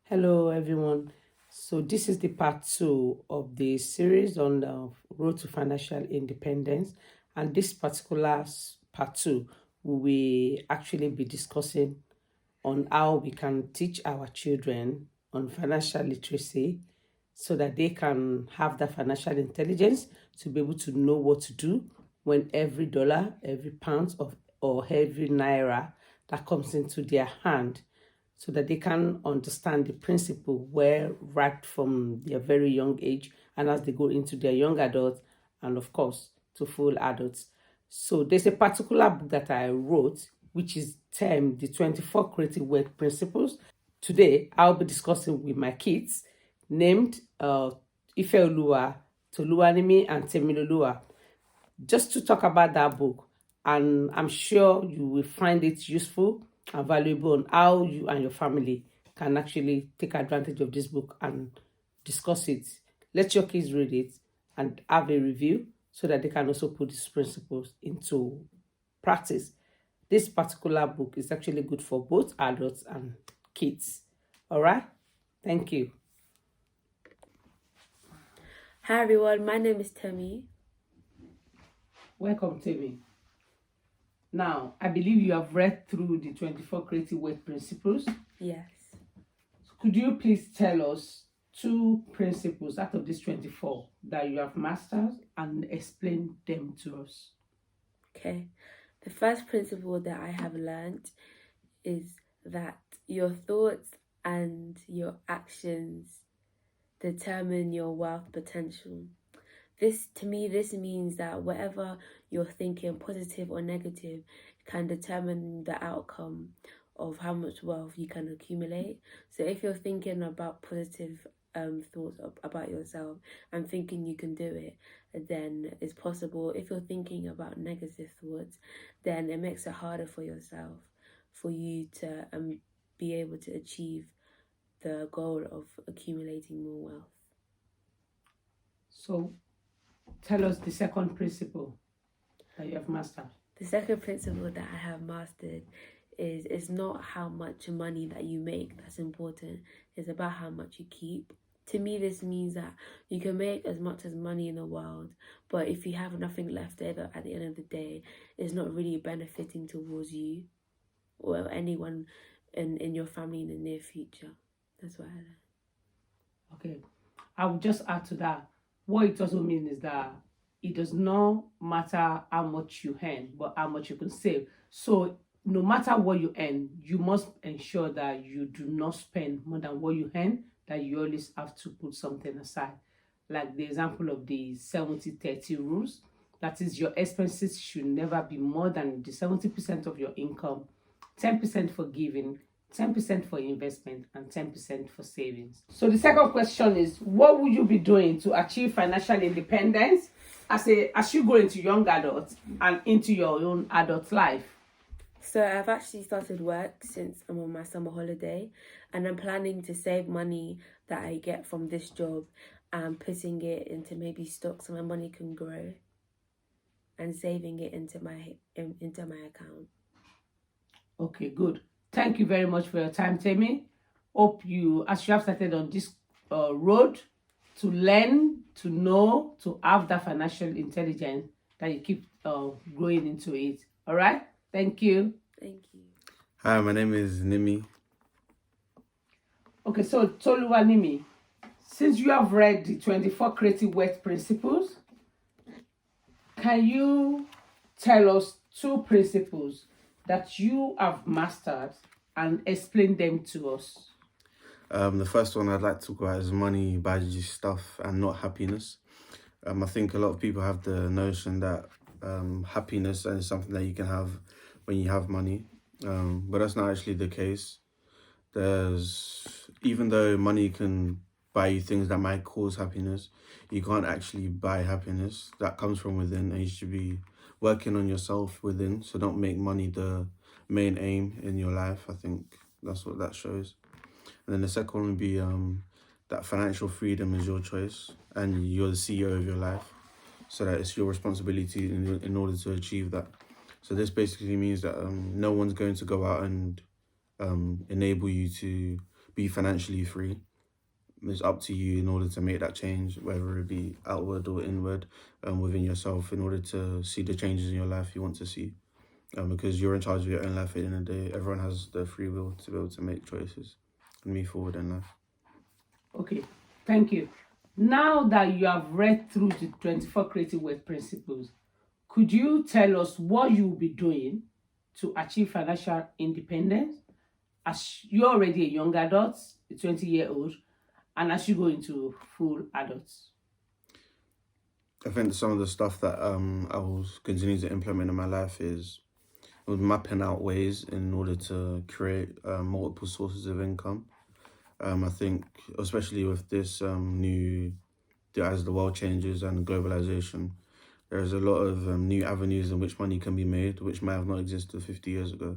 Hello, everyone. So, this is the part two of the series on the road to financial independence. And this particular part two, we will actually be discussing on how we can teach our children on financial literacy so that they can have the financial intelligence to be able to know what to do when every dollar, every pound or every naira that comes into their hand, so that they can understand the principle where right from their very young age and as they go into their young adults and of course to full adults. So there's a particular book that I wrote which is termed the 24 Creative Wealth Principles. Today I'll be discussing with my kids named Ifeoluwa, Toluwanimi and Temiloluwa, just to talk about that book. And I'm sure you will find it useful and valuable on how you and your family can actually take advantage of this book and discuss it. Let your kids read it and have a review so that they can also put these principles into practice. This particular book is actually good for both adults and kids. All right? Thank you. Hi everyone, my name is Tammy. Welcome, Tammy. Now, I believe you have read through the 24 Creative Wealth Principles. Yes. Could you please tell us two principles out of these 24 that you have mastered and explain them to us? Okay. The first principle that I have learned is that your thoughts and your actions determine your wealth potential. This means that whatever you're thinking, positive or negative, can determine the outcome of how much wealth you can accumulate. So if you're thinking about positive thoughts about yourself and thinking you can do it, then it's possible. If you're thinking about negative thoughts, then it makes it harder for yourself, for you to be able to achieve the goal of accumulating more wealth. So, tell us the second principle that you have mastered. The second principle that I have mastered is it's not how much money that you make that's important. It's about how much you keep. To me, this means that you can make as much as money in the world, but if you have nothing left over at the end of the day, it's not really benefiting towards you or anyone in your family in the near future. That's what I learned. Okay. I will just add to that. What it also means is that it does not matter how much you earn, but how much you can save. So no matter what you earn, you must ensure that you do not spend more than what you earn, that you always have to put something aside. Like the example of the 70-30 rules. That is, your expenses should never be more than the 70% of your income, 10% for giving, 10% for investment, and 10% for savings. So the second question is, what will you be doing to achieve financial independence as you go into young adults and into your own adult life? So I've actually started work since I'm on my summer holiday, and I'm planning to save money that I get from this job and putting it into maybe stocks so my money can grow, and saving it into my account. Okay, good. Thank you very much for your time, Tammy. Hope as you have started on this road to learn, to know, to have that financial intelligence, that you keep growing into it. All right? Thank you. Thank you. Hi, my name is Nimi. Okay, so Toluwanimi, since you have read the 24 Creative Wealth Principles, can you tell us two principles that you have mastered and explain them to us? The first one I'd like to talk about is money buys you stuff and not happiness. I think a lot of people have the notion that happiness is something that you can have when you have money, but that's not actually the case. Even though money can buy you things that might cause happiness, you can't actually buy happiness. That comes from within, and you should be working on yourself within. So don't make money the main aim in your life. I think that's what that shows. And then the second one would be that financial freedom is your choice and you're the CEO of your life. So that it's your responsibility in order to achieve that. So this basically means that no one's going to go out and enable you to be financially free. It's up to you in order to make that change, whether it be outward or inward, within yourself, in order to see the changes in your life you want to see. Because you're in charge of your own life at the end of the day. Everyone has the free will to be able to make choices and move forward in life. Okay, thank you. Now that you have read through the 24 creative work principles, could you tell us what you will be doing to achieve financial independence as you're already a young adult, a 20-year-old, and as you go into full adults? I think some of the stuff that I will continue to implement in my life is mapping out ways in order to create multiple sources of income. I think, especially with this as the world changes and globalization, there's a lot of new avenues in which money can be made, which might have not existed 50 years ago,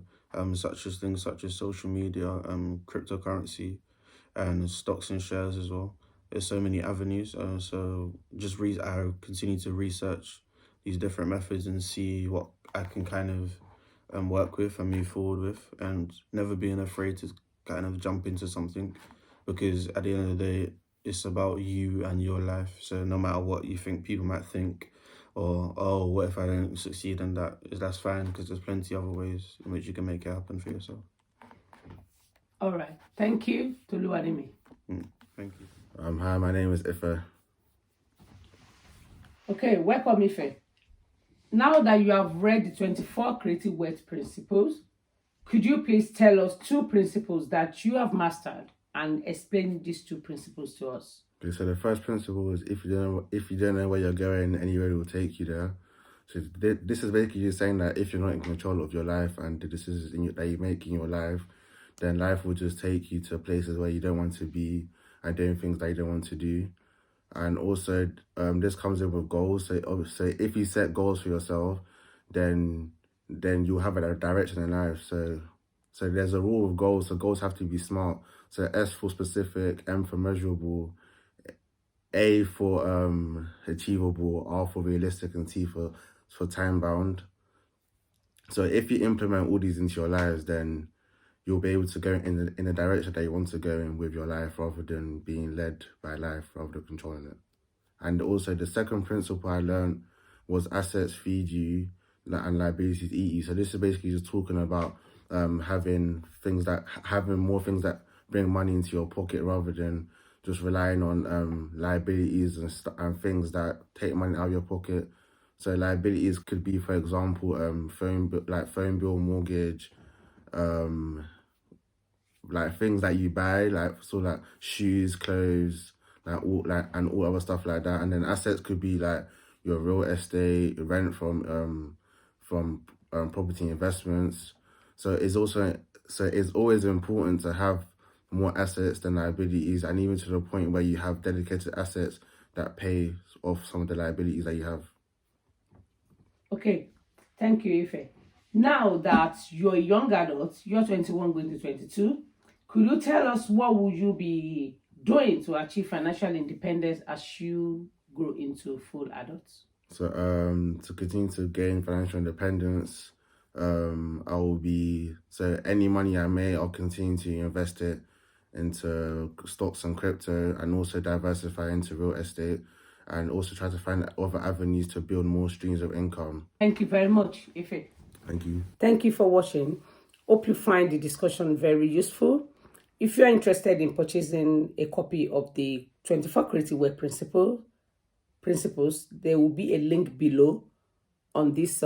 such as things such as social media, cryptocurrency, and stocks and shares as well. There's so many avenues, so just I continue to research these different methods and see what I can kind of work with and move forward with, and never being afraid to kind of jump into something, because at the end of the day, it's about you and your life. So no matter what you think people might think, or, oh, what if I don't succeed in that, that's fine, because there's plenty other ways in which you can make it happen for yourself. All right. Thank you, Tolu. Thank you. Hi, my name is Ife. Okay, welcome, Ife. Now that you have read the 24 creative work principles, could you please tell us 2 principles that you have mastered and explain these 2 principles to us? Okay, so the first principle is if you don't know where you're going, anywhere will take you there. So this is basically just saying that if you're not in control of your life and the decisions that you make in your life, then life will just take you to places where you don't want to be and doing things that you don't want to do. And also, this comes in with goals. So if you set goals for yourself, then you'll have a direction in life. So there's a rule of goals. So goals have to be smart. So S for specific, M for measurable, A for achievable, R for realistic, and T for time bound. So if you implement all these into your lives, then you'll be able to go in the direction that you want to go in with your life, rather than being led by life, rather than controlling it. And also the second principle I learned was assets feed you and liabilities eat you. So this is basically just talking about having more things that bring money into your pocket, rather than just relying on liabilities and things that take money out of your pocket. So liabilities could be, for example, phone bill, mortgage, like things that you buy, like shoes, clothes, and all other stuff like that. And then assets could be like your real estate, rent from property investments. So it's always important to have more assets than liabilities, and even to the point where you have dedicated assets that pay off some of the liabilities that you have. Okay, thank you, Ife. Now that you're a young adult, you're 21 going to 22, could you tell us what would you be doing to achieve financial independence as you grow into full adults? So to continue to gain financial independence, any money I make, I'll continue to invest it into stocks and crypto, and also diversify into real estate, and also try to find other avenues to build more streams of income. Thank you very much, Ife. Thank you. Thank you for watching. Hope you find the discussion very useful. If you're interested in purchasing a copy of the 24 creative work principles, there will be a link below on this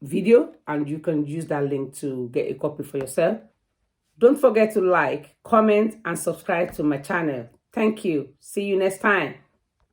video, and you can use that link to get a copy for yourself. Don't forget to like, comment, and subscribe to my channel. Thank you. See you next time.